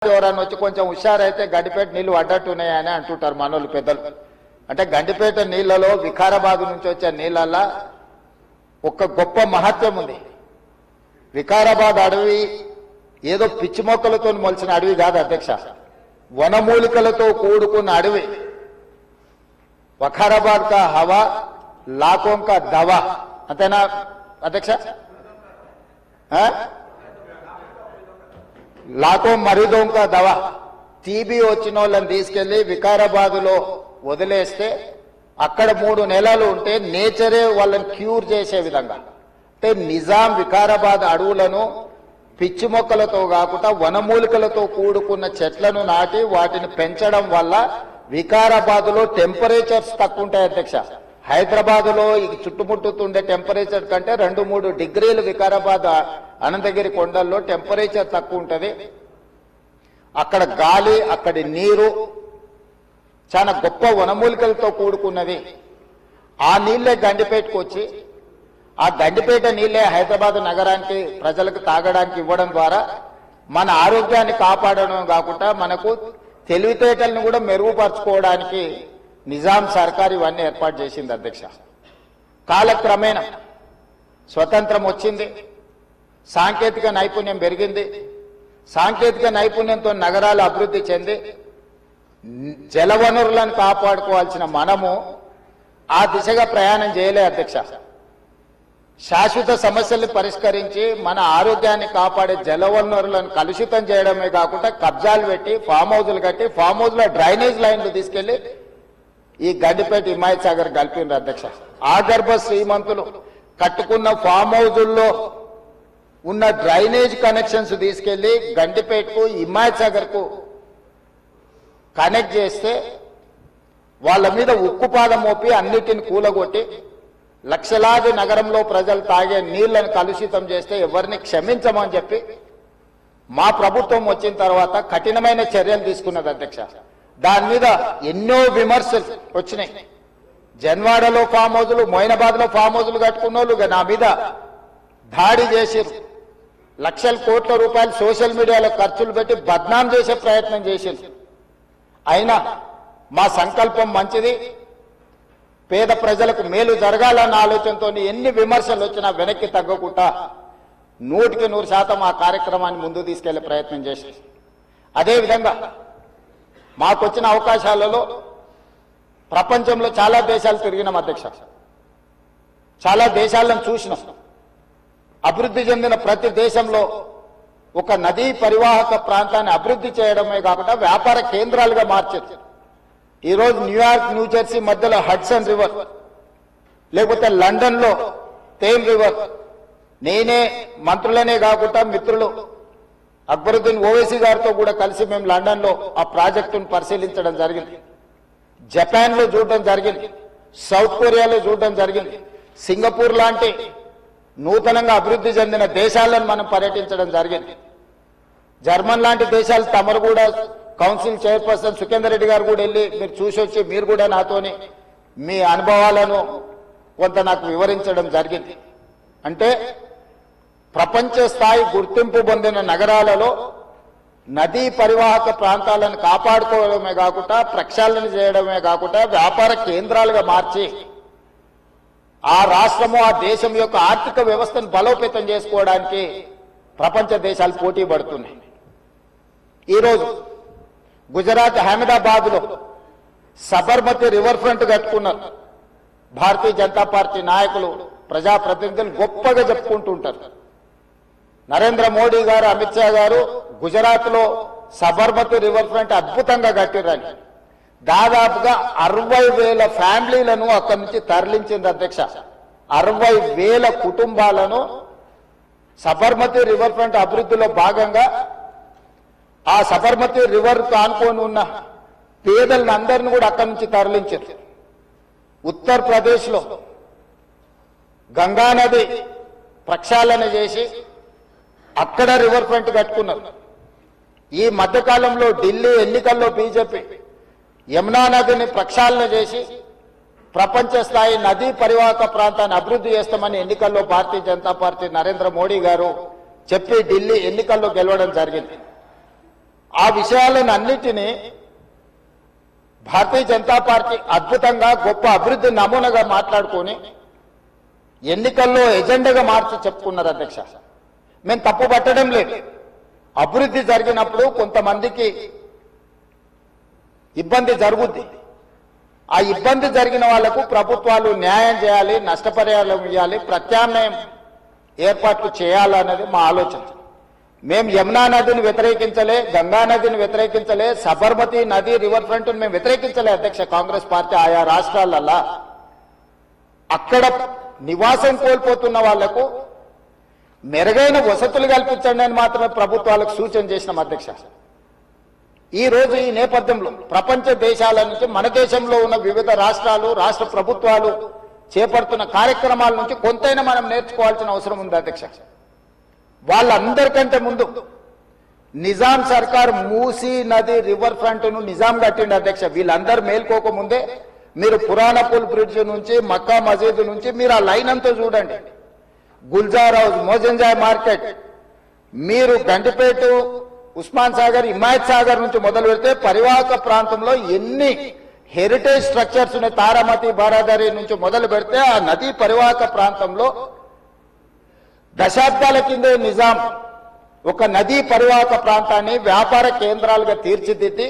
ఎవరన్నా వచ్చి కొంచెం హుషారైతే గండిపేట నీళ్లు అడ్డట్టున్నాయని అంటుంటారు మనోళ్ళు పెద్దలు. అంటే గండిపేట నీళ్లలో వికారాబాద్ నుంచి వచ్చే నీళ్ళల్లో ఒక గొప్ప మహత్వం ఉంది. వికారాబాద్ అడవి ఏదో పిచ్చి మొక్కలతో మొలిచిన అడవి కాదు అధ్యక్ష, వనమూలికలతో కూడుకున్న అడవి. వఖారాబాద్ కా హవా లాఖోं का దవా, అంతేనా అధ్యక్ష? లాఖో మరీదోం కా దవా. టీబీ వచ్చిన వాళ్ళని తీసుకెళ్లి వికారాబాద్లో వదిలేస్తే అక్కడ 3 నెలలు ఉంటే నేచరే వాళ్ళని క్యూర్ చేసే విధంగా, అంటే నిజాం వికారాబాద్ అడవులను పిచ్చి మొక్కలతో కాకుండా వనమూలికలతో కూడుకున్న చెట్లను నాటి వాటిని పెంచడం వల్ల వికారాబాద్లో టెంపరేచర్స్ తక్కువ ఉంటాయి అధ్యక్ష. హైదరాబాద్లో ఈ చుట్టుముట్టుతుండే టెంపరేచర్ కంటే 2-3 డిగ్రీలు వికారాబాద్ అనంతగిరి కొండల్లో టెంపరేచర్ తక్కువ ఉంటుంది. అక్కడ గాలి, అక్కడి నీరు చాలా గొప్ప వనమూలికలతో కూడుకున్నది. ఆ నీళ్లే గండిపేటకు వచ్చి ఆ గండిపేట నీళ్లే హైదరాబాద్ నగరానికి ప్రజలకు తాగడానికి ఇవ్వడం ద్వారా మన ఆరోగ్యాన్ని కాపాడడం కాకుండా మనకు తెలివితేటలను కూడా మెరుగుపరచుకోవడానికి నిజాం సర్కార్ ఇవన్నీ ఏర్పాటు చేసింది అధ్యక్ష. కాలక్రమేణా స్వతంత్రం వచ్చింది, సాంకేతిక నైపుణ్యం పెరిగింది. సాంకేతిక నైపుణ్యంతో నగరాలు అభివృద్ధి చెంది జలవనరులను కాపాడుకోవాల్సిన మనము ఆ దిశగా ప్రయాణం చేయలే అధ్యక్ష. శాశ్వత సమస్యల్ని పరిష్కరించి మన ఆరోగ్యాన్ని కాపాడే జలవనరులను కలుషితం చేయడమే కాకుండా కబ్జాలు పెట్టి ఫామ్ హౌజులు కట్టి ఫామ్ హౌజ్ లో డ్రైనేజ్ లైన్లు తీసుకెళ్లి ఈ గండిపేట హిమాయత్ సాగర్ కలిపిండ్రు అధ్యక్ష. ఆగర్భ శ్రీమంతులు కట్టుకున్న ఫామ్ హౌజుల్లో ఉన్న డ్రైనేజ్ కనెక్షన్స్ తీసుకెళ్లి గండిపేటకు హిమాయత్ సాగర్ కు కనెక్ట్ చేస్తే వాళ్ళ మీద ఉక్కుపాదం మోపి అన్నిటిని కూలగొట్టి లక్షలాది నగరంలో ప్రజలు తాగే నీళ్లను కలుషితం చేస్తే ఎవరిని క్షమించమని చెప్పి మా ప్రభుత్వం వచ్చిన తర్వాత కఠినమైన చర్యలు తీసుకున్నది అధ్యక్ష. దాని మీద ఎన్నో విమర్శలు వచ్చినాయి. జన్వాడలో ఫామ్ హౌజులు, మొయినాబాద్ లో ఫామ్ హౌజులు కట్టుకున్న వాళ్ళు నా మీద దాడి చేసిరు. లక్షల కోట్ల రూపాయలు సోషల్ మీడియాలో ఖర్చులు పెట్టి బద్నాం చేసే ప్రయత్నం చేసిరు. అయినా మా సంకల్పం మంచిది, పేద ప్రజలకు మేలు జరగాలన్న ఆలోచనతో ఎన్ని విమర్శలు వచ్చినా వెనక్కి తగ్గకుండా 100% ఆ కార్యక్రమాన్ని ముందుకు తీసుకెళ్లే ప్రయత్నం చేశారు. అదేవిధంగా మాకొచ్చిన అవకాశాలలో ప్రపంచంలో చాలా దేశాలు తిరిగినాం అధ్యక్ష. చాలా దేశాలను చూసినాం. అభివృద్ధి చెందిన ప్రతి దేశంలో ఒక నదీ పరివాహక ప్రాంతాన్ని అభివృద్ధి చేయడమే కాకుండా వ్యాపార కేంద్రాలుగా మార్చారు. ఈరోజు న్యూయార్క్, న్యూజెర్సీ మధ్యలో హడ్సన్ రివర్, లేకపోతే లండన్ లో థేమ్ రివర్. నేనే మంత్రులనే కాకుండా మిత్రులు అక్బరుద్దీన్ ఓవైసీ గారితో కూడా కలిసి మేము లండన్ లో ఆ ప్రాజెక్టును పరిశీలించడం జరిగింది. జపాన్ లో చూడడం జరిగింది, సౌత్ కొరియాలో చూడడం జరిగింది. సింగపూర్ లాంటి నూతనంగా అభివృద్ధి చెందిన దేశాలను మనం పర్యటించడం జరిగింది. జర్మన్ లాంటి దేశాలు తమరు కూడా కౌన్సిల్ చైర్పర్సన్ సుఖేందర్ రెడ్డి గారు కూడా వెళ్ళి మీరు చూసి వచ్చి మీరు కూడా నాతోని మీ అనుభవాలను కొంత నాకు వివరించడం జరిగింది. అంటే ప్రపంచ స్థాయి గుర్తింపు పొందిన నగరాలలో నదీ పరివాహక ప్రాంతాలను కాపాడుకోవడమే కాకుండా ప్రక్షాళన చేయడమే కాకుండా వ్యాపార కేంద్రాలుగా మార్చి ఆ రాష్ట్రము, ఆ దేశం యొక్క ఆర్థిక వ్యవస్థను బలోపేతం చేసుకోవడానికి ప్రపంచ దేశాలు పోటీ పడుతున్నాయి. ఈరోజు గుజరాత్ అహ్మదాబాద్ లో సబర్మతి రివర్ ఫ్రంట్ కట్టుకున్నారు. భారతీయ జనతా పార్టీ నాయకులు, ప్రజాప్రతినిధులు గొప్పగా చెప్పుకుంటుంటారు. నరేంద్ర మోడీ గారు, అమిత్ షా గారు గుజరాత్ లో సబర్మతి రివర్ ఫ్రంట్ అద్భుతంగా కట్టిరని దాదాపుగా 60,000 ఫ్యామిలీలను అక్కడి నుంచి తరలించింది అధ్యక్ష. 60,000 కుటుంబాలను సబర్మతి రివర్ ఫ్రంట్ అభివృద్ధిలో భాగంగా ఆ సబర్మతి రివర్ ఆనుకొని ఉన్న పేదలను అందరిని కూడా అక్కడి నుంచి తరలించారు. ఉత్తరప్రదేశ్ లో గంగా నది ప్రక్షాళన చేసి అక్కడ రివర్ ఫ్రంట్ కట్టుకున్నారు. ఈ మధ్యకాలంలో ఢిల్లీ ఎన్నికల్లో బీజేపీ యమునా నదిని ప్రక్షాళన చేసి ప్రపంచ స్థాయి నదీ పరివాహక ప్రాంతాన్ని అభివృద్ధి చేస్తామని ఎన్నికల్లో భారతీయ జనతా పార్టీ నరేంద్ర మోడీ గారు చెప్పి ఢిల్లీ ఎన్నికల్లో గెలవడం జరిగింది. ఆ విషయాలను అన్నిటినీ భారతీయ జనతా పార్టీ అద్భుతంగా గొప్ప అభివృద్ధి నమూనాగా మాట్లాడుకొని ఎన్నికల్లో ఎజెండాగా మార్చి చెప్పుకున్నారు అధ్యక్ష. మేము తప్పు పట్టడం లేదు. అభివృద్ధి జరిగినప్పుడు కొంతమందికి ఇబ్బంది జరుగుద్ది. ఆ ఇబ్బంది జరిగిన వాళ్లకు ప్రభుత్వాలు న్యాయం చేయాలి, నష్టపరిహారం ఇవ్వాలి, ప్రత్యామ్నాయం ఏర్పాట్లు చేయాలన్నది మా ఆలోచన. మేము యమునా నదిని వ్యతిరేకించలే, గంగా నదిని వ్యతిరేకించలే, సబర్మతి నది రివర్ ఫ్రంట్ మేము వ్యతిరేకించలే అధ్యక్ష. కాంగ్రెస్ పార్టీ ఆయా రాష్ట్రాలల్లా అక్కడ నివాసం కోల్పోతున్న వాళ్లకు మెరుగైన వసతులు కల్పించండి అని మాత్రమే ప్రభుత్వాలకు సూచన చేసినాం అధ్యక్ష. ఈ రోజు ఈ నేపథ్యంలో ప్రపంచ దేశాల నుంచి మన దేశంలో ఉన్న వివిధ రాష్ట్రాలు, రాష్ట్ర ప్రభుత్వాలు చేపడుతున్న కార్యక్రమాల నుంచి కొంతైనా మనం నేర్చుకోవాల్సిన అవసరం ఉంది అధ్యక్ష. వాళ్ళందరికంటే ముందు నిజాం సర్కార్ మూసీ నది రివర్ ఫ్రంట్ ను నిజాం కట్టిండి అధ్యక్ష. వీళ్ళందరూ మేల్కోకముందే మీరు పురాణపూల్ బ్రిడ్జ్ నుంచి మక్కా మసీద్ నుంచి మీరు ఆ లైన్ అంతా చూడండి. గుల్జార్ హౌస్, మోజంజాయ్ మార్కెట్, మీరు గండిపేట, ఉస్మాన్ సాగర్, హిమాయత్ సాగర్ నుంచి మొదలు పెడితే పరివాహక ప్రాంతంలో ఎన్ని హెరిటేజ్ స్ట్రక్చర్స్ ఉన్నాయి. తారామతి, బారాదరి నుంచి మొదలు పెడితే ఆ నదీ పరివాహక ప్రాంతంలో దశాబ్దాల కిందే నిజాం ఒక నదీ పరివాహక ప్రాంతాన్ని వ్యాపార కేంద్రాలుగా తీర్చిదిద్ది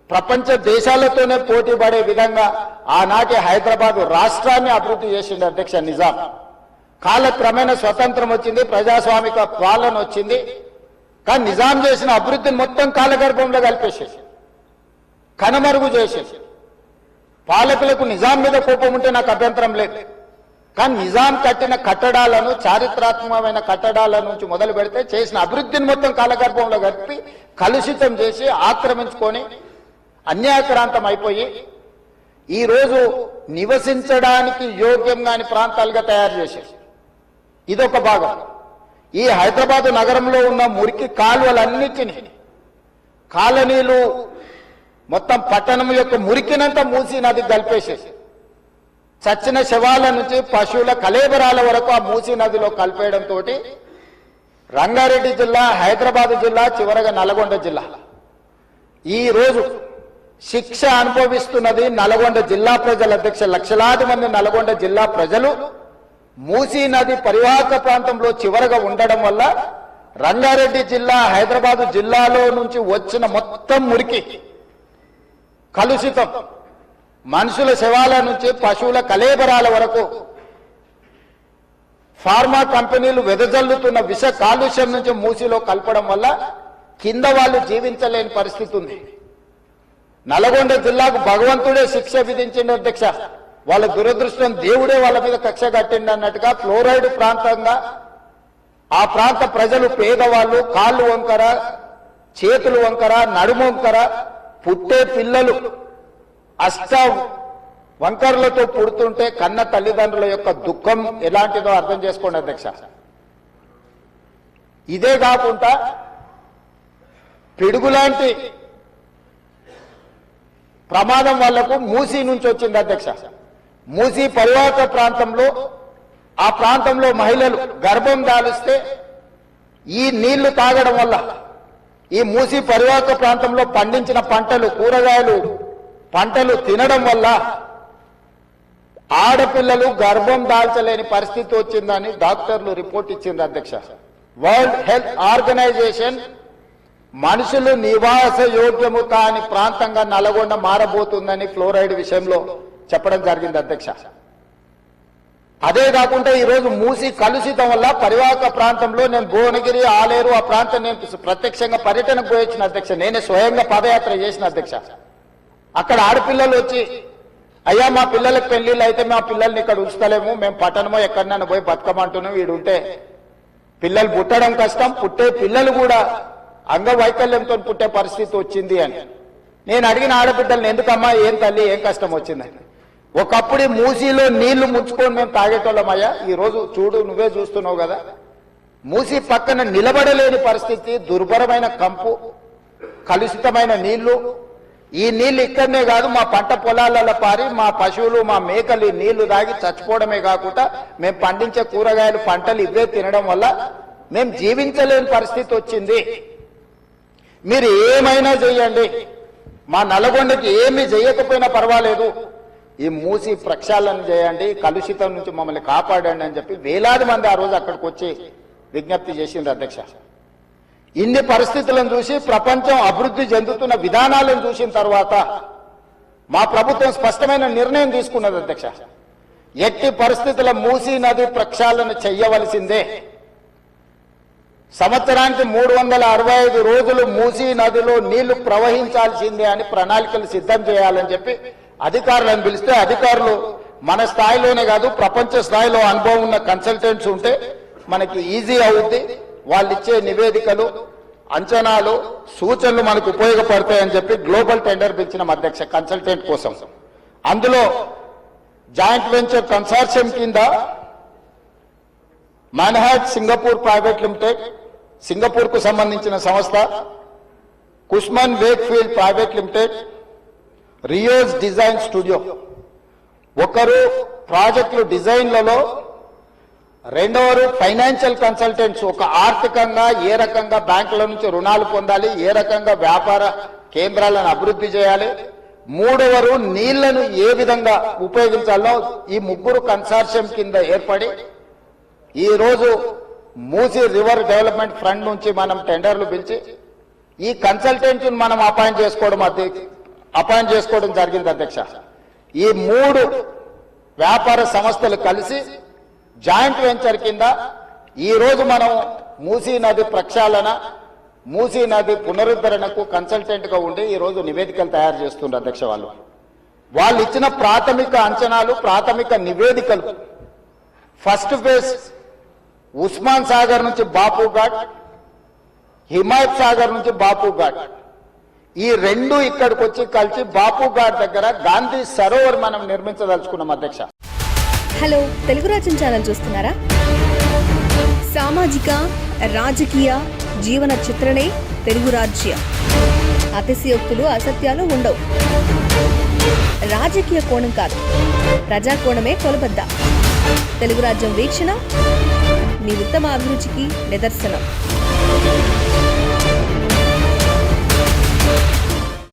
ప్రపంచ దేశాలతోనే పోటీ పడే విధంగా ఆనాటి హైదరాబాద్ రాష్ట్రాన్ని అభివృద్ధి చేసింది అధ్యక్ష నిజాం. కాలక్రమేణా స్వతంత్రం వచ్చింది, ప్రజాస్వామిక పాలన వచ్చింది. కానీ నిజాం చేసిన అభివృద్ధిని మొత్తం కాలగర్భంలో కలిపేసేసి కనుమరుగు చేసేసి పాలకులకు నిజాం మీద కోపం ఉంటే నాకు అభ్యంతరం లేదు. కానీ నిజాం కట్టిన కట్టడాలను, చారిత్రాత్మకమైన కట్టడాల నుంచి మొదలు పెడితే చేసిన అభివృద్ధిని మొత్తం కాలగర్భంలో కలిపి కలుషితం చేసి ఆక్రమించుకొని అన్యాయక్రాంతం అయిపోయి ఈరోజు నివసించడానికి యోగ్యం కాని ప్రాంతాలుగా తయారు చేసేసి ఇదొక భాగం. ఈ హైదరాబాద్ నగరంలో ఉన్న మురికి కాలువలన్నిటినీ కాలనీలు మొత్తం పట్టణం యొక్క మురికినంతా మూసీ నది కలిపేసేసి చచ్చిన శవాల నుంచి పశువుల కలేబరాల వరకు ఆ మూసీ నదిలో కలిపేయడంతో రంగారెడ్డి జిల్లా, హైదరాబాద్ జిల్లా, చివరగా నల్గొండ జిల్లా ఈ రోజు శిక్ష అనుభవిస్తున్నది నల్గొండ జిల్లా ప్రజల అధ్యక్ష. లక్షలాది మంది నల్గొండ జిల్లా ప్రజలు మూసీ నది పరివాహక ప్రాంతంలో చివరగా ఉండడం వల్ల రంగారెడ్డి జిల్లా, హైదరాబాద్ జిల్లాలో నుంచి వచ్చిన మొత్తం మురికి కలుషితం మనుషుల శవాల నుంచి పశువుల కలేబరాల వరకు ఫార్మా కంపెనీలు వెదజల్లుతున్న విష కాలుష్యం నుంచి మూసీలో కలపడం వల్ల కింద వాళ్ళు జీవించలేని పరిస్థితి ఉంది. నల్గొండ జిల్లాకు భగవంతుడే శిక్ష విధించింది అధ్యక్ష. వాళ్ళ దురదృష్టం దేవుడే వాళ్ళ మీద కక్ష కట్టింది అన్నట్టుగా ఫ్లోరైడ్ ప్రాంతంగా ఆ ప్రాంత ప్రజలు పేదవాళ్ళు కాళ్ళు వంకర, చేతులు వంకర, నడుము వంకర, పుట్టే పిల్లలు అష్ట వంకర్లతో పుడుతుంటే కన్న తల్లిదండ్రుల యొక్క దుఃఖం ఎలాంటిదో అర్థం చేసుకోండి అధ్యక్ష. ఇదే కాకుండా పిడుగులాంటి ప్రమాదం వాళ్లకు మూసీ నుంచి వచ్చింది అధ్యక్ష. మూసీ పరివాహక ప్రాంతంలో ఆ ప్రాంతంలో మహిళలు గర్భం దాలిస్తే ఈ నీళ్లు తాగడం వల్ల ఈ మూసీ పరివాహక ప్రాంతంలో పండించిన పంటలు, కూరగాయలు పంటలు తినడం వల్ల ఆడపిల్లలు గర్భం దాల్చలేని పరిస్థితి వచ్చిందని డాక్టర్లు రిపోర్ట్ ఇచ్చింది అధ్యక్ష. వరల్డ్ హెల్త్ ఆర్గనైజేషన్ మనుషులు నివాస యోగ్యము కాని ప్రాంతంగా నల్గొండ మారబోతుందని ఫ్లోరైడ్ విషయంలో చెప్పడం జరిగింది అధ్యక్ష. అదే కాకుండా ఈరోజు మూసీ కలుషితం వల్ల పరివాహక ప్రాంతంలో నేను భువనగిరి, ఆలేరు ఆ ప్రాంతం నేను ప్రత్యక్షంగా పర్యటనకు పోయించిన అధ్యక్ష. నేనే స్వయంగా పాదయాత్ర చేసిన అధ్యక్ష. అక్కడ ఆడపిల్లలు వచ్చి, అయ్యా మా పిల్లలకు పెళ్లిళ్ళు అయితే మా పిల్లల్ని ఇక్కడ ఉంచుతలేము, మేము పట్టణమో ఎక్కడన్నా పోయి బతకమంటున్నాం, వీడుంటే పిల్లలు పుట్టడం కష్టం, పుట్టే పిల్లలు కూడా అంగవైకల్యంతో పుట్టే పరిస్థితి వచ్చింది అని. నేను అడిగిన ఆడబిడ్డల్ని, ఎందుకమ్మా, ఏం తల్లి, ఏం కష్టం వచ్చిందని. ఒకప్పుడు మూసీలో నీళ్లు ముంచుకొని మేము తాగేటోళ్ళమయ్యా, ఈ రోజు చూడు నువ్వే చూస్తున్నావు కదా, మూసీ పక్కన నిలబడలేని పరిస్థితి, దుర్భరమైన కంపు, కలుషితమైన నీళ్లు. ఈ నీళ్లు ఇక్కడనే కాదు, మా పంట పొలాలలో పారి మా పశువులు, మా మేకలు ఈ నీళ్లు తాగి చచ్చిపోవడమే కాకుండా మేము పండించే కూరగాయలు, పంటలు ఇవే తినడం వల్ల మేము జీవించలేని పరిస్థితి వచ్చింది. మీరు ఏమైనా చేయండి, మా నల్గొండకి ఏమి చేయకపోయినా పర్వాలేదు, ఈ మూసి ప్రక్షాళన చేయండి, కలుషితం నుంచి మమ్మల్ని కాపాడండి అని చెప్పి వేలాది మంది ఆ రోజు అక్కడికి వచ్చి విజ్ఞప్తి చేసిండ్రు అధ్యక్ష. ఇన్ని పరిస్థితులను చూసి ప్రపంచం అభివృద్ధి చెందుతున్న విధానాలను చూసిన తర్వాత మా ప్రభుత్వం స్పష్టమైన నిర్ణయం తీసుకున్నది అధ్యక్ష. ఎట్టి పరిస్థితుల మూసీ నది ప్రక్షాళన చెయ్యవలసిందే. సంవత్సరానికి 365 రోజులు మూసీ నదిలో నీళ్లు ప్రవహించాల్సిందే అని ప్రణాళికలు సిద్ధం చేయాలని చెప్పి అధికారులను పిలిస్తే, అధికారులు మన స్థాయిలోనే కాదు ప్రపంచ స్థాయిలో అనుభవం ఉన్న కన్సల్టెంట్స్ ఉంటే మనకి ఈజీ అవుద్ది, వాళ్ళు ఇచ్చే నివేదికలు, అంచనాలు, సూచనలు మనకు ఉపయోగపడతాయని చెప్పి గ్లోబల్ టెండర్ పిలిచిన అధ్యక్ష కన్సల్టెంట్ కోసం. అందులో జాయింట్ వెంచర్ కన్సార్షియం కింద Mainhardt Singapore private limited, Singapore కు సంబంధించిన సంస్థ, Cushman Wakefield private limited, Rios design studio, ఒకరు ప్రాజెక్టులు డిజైన్లలో, రెండవరు ఫైనాన్షియల్ కన్సల్టెంట్స్, ఒక ఆర్థికంగా ఏ రకంగా బ్యాంకుల నుంచి రుణాలు పొందాలి, ఏ రకంగా వ్యాపార కేంద్రాలను అభివృద్ధి చేయాలి, మూడవరు నీళ్లను ఏ విధంగా ఉపయోగించాలో ఈ ముగ్గురు కన్సార్షియం కింద ఏర్పడి ఈ రోజు మూసీ రివర్ డెవలప్మెంట్ ఫ్రంట్ నుంచి మనం టెండర్లు పిలిచి ఈ కన్సల్టెంట్ మనం అపాయింట్ చేసుకోవడం జరిగింది అధ్యక్ష. ఈ మూడు వ్యాపార సంస్థలు కలిసి జాయింట్ వెంచర్ కింద ఈ రోజు మనం మూసీ నది ప్రక్షాళన, మూసీ నది పునరుద్ధరణకు కన్సల్టెంట్ గా ఉండి ఈ రోజు నివేదికలు తయారు చేస్తున్నారు అధ్యక్ష. వాళ్ళు ఇచ్చిన ప్రాథమిక అంచనాలు, ప్రాథమిక నివేదికలు, ఫస్ట్ ఫేజ్ ఉస్మాన్ సాగర్ నుంచి బాపు ఘాట్, హిమాయత్ సాగర్ నుంచి బాపు ఘాట్, ఈ రెండు ఇక్కడికి వచ్చి కలిసి బాపు ఘాట్ దగ్గర గాంధీ సరోవర్ మనం నిర్మించదలుచుకున్నాం అధ్యక్ష. హలో, తెలుగు రాజ్యం ఛానల్ చూస్తున్నారా? సామాజిక, రాజకీయ, జీవన చిత్రణే తెలుగు రాజ్యం. అతిశయోక్తులు, అసత్యాలు ఉండవు. రాజకీయ కోణం కాదు, ప్రజా కోణమే కొలబద్ద. తెలుగు రాజ్యం వీక్షణ మీ ఉత్తమ అభిరుచికి నిదర్శనం.